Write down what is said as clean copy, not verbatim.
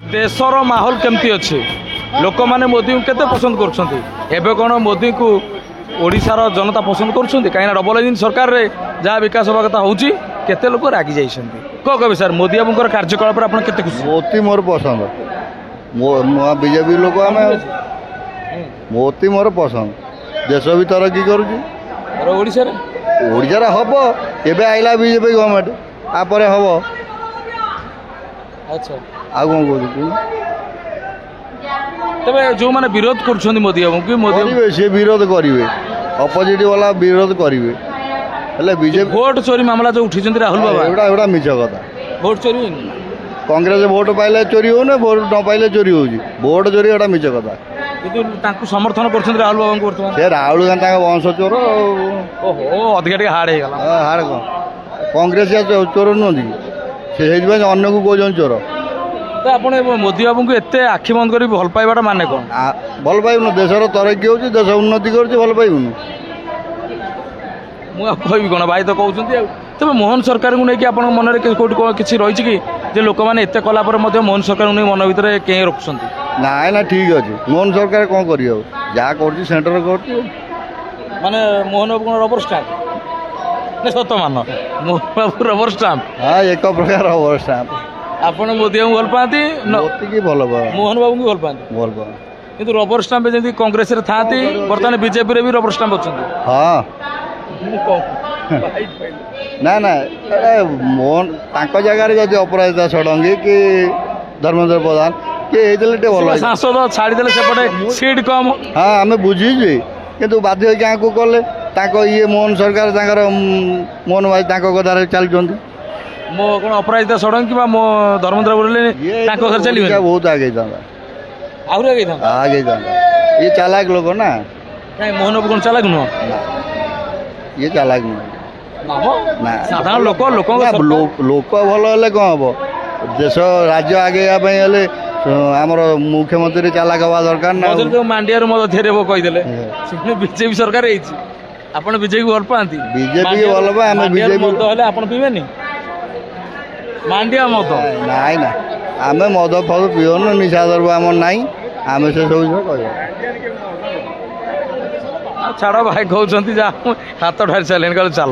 देशर माहौल केमती अच्छे लोक मैंने मोदी को केते पसंद कर कौन मोदी को ओडिशार जनता पसंद कर कहीं डबल इंजिन सरकार रे जहाँ विकास हवा कथा होची केते लोक रागी जाइछन्ती कौन कहे सर मोदी बाबूर कार्यकलाप आप केते खुशी मोती मोर पसंद बीजेपी लोक आम मोती मोर पसंद देश भी तरक्की करुच्छा हम एवं आईला बीजेपी गवर्नमेंट आपर हम अच्छा आ कौन कह तबे जो माने विरोध कर मोदी बाबू की मोदी सी विरोध करेंगे अपोजिट वाला विरोध करेंगे बीजेपी भोट चोरी मामला जो उठी राहुल बाबा एवटा मिछ कथा भोट चोरी कांग्रेस भोट पाइले चोरी हो भोट न पाइले चोरी होगी भोट चोरी एटा मिछ कथा किंतु समर्थन कर राहुल बाबू को से राहुल गांधी वंश चोर ओहो अधिक हार्ड हो हार्ड कौन कांग्रेस चोर नुहति से अन्य को कौन चोर तो आप मोदी बाबू को एत आखि बंद कर भल पाइबाटा माने कौन भल पाइबुन देशर तरक्की होची देश उन्नति कर भल पाइबुन मुझे कौन भाई तो कहते तबे मोहन सरकार को लेकिन आप मन में कौट किसी रही कि जे लोक मैंने एत कलापर मोहन सरकार को मन भर कहीं रखुंट ना ना ठीक अच्छे मोहन सरकार कौन कर जहाँ कर सेंटर कर माने मोहन बाबू कौन रबर स्टाम्प ना सत मान मोहन बाबू रबर स्टाम्प हाँ एक प्रकार रबर स्टाम्प ଆପଣ ମୋଦି ବାବୁ ଭଲ ପାଆନ୍ତି ମୋତିକି ଭଲ ପାଏ ମୋହନ ବାବୁଙ୍କୁ ଭଲ ପାଆନ୍ତି ଭଲ ପାଏ କିନ୍ତୁ ରବର ଷ୍ଟାମ୍ପ ଯେମିତି କଂଗ୍ରେସରେ ଥାଆନ୍ତି ବର୍ତ୍ତମାନ ବିଜେପିରେ ବି ରବର ଷ୍ଟାମ୍ପ ଅଛନ୍ତି ହଁ ନା ନା ମୋହନ ତାଙ୍କ ଜାଗାରେ ଯଦି ଅପରାଜିତା ଷଡ଼ଙ୍ଗୀ କି ଧର୍ମେନ୍ଦ୍ର ପ୍ରଧାନ କିଏ ହେଇଥିଲେ ଟିକେ ଭଲ ସାଂସଦ ଛାଡ଼ିଦେଲେ ସେପଟେ ସିଟ୍ କମ୍ ହଁ ଆମେ ବୁଝିଛୁ କିନ୍ତୁ ବାଧ୍ୟ ହେଇକି ଆଙ୍କୁ କଲେ ତାଙ୍କ ଇଏ ମୋହନ ସରକାର ତାଙ୍କର ମୋହନ ଭାଇ ତାଙ୍କ କଥାରେ ଚାଲିଛନ୍ତି मो कौन अपराजिता षडंगी कि मो धर्मेन्द्र बोले चलिए बहुत आगे आगे ये चालाक लोग ना कहीं मोहन बाबू कौन चालाक नुह ये चालाक नुह साधारण लोक लोक भल हेले कौन हम देश राज्य आगे आमर मुख्यमंत्री चालाक हवा दरकार ना जो मांडिया मध्येरे कहीदेले बीजेपी सरकार आप बीजेपी भल पाती बीजेपी भल पा आम बीजेपी आप पीबेनी मांडिया मद नाई ना आम मद फद पिओन निशा द्रव्य आम नाई आम से सब कह छाड़ भाई कहते हाथ ठारी सारे कल चल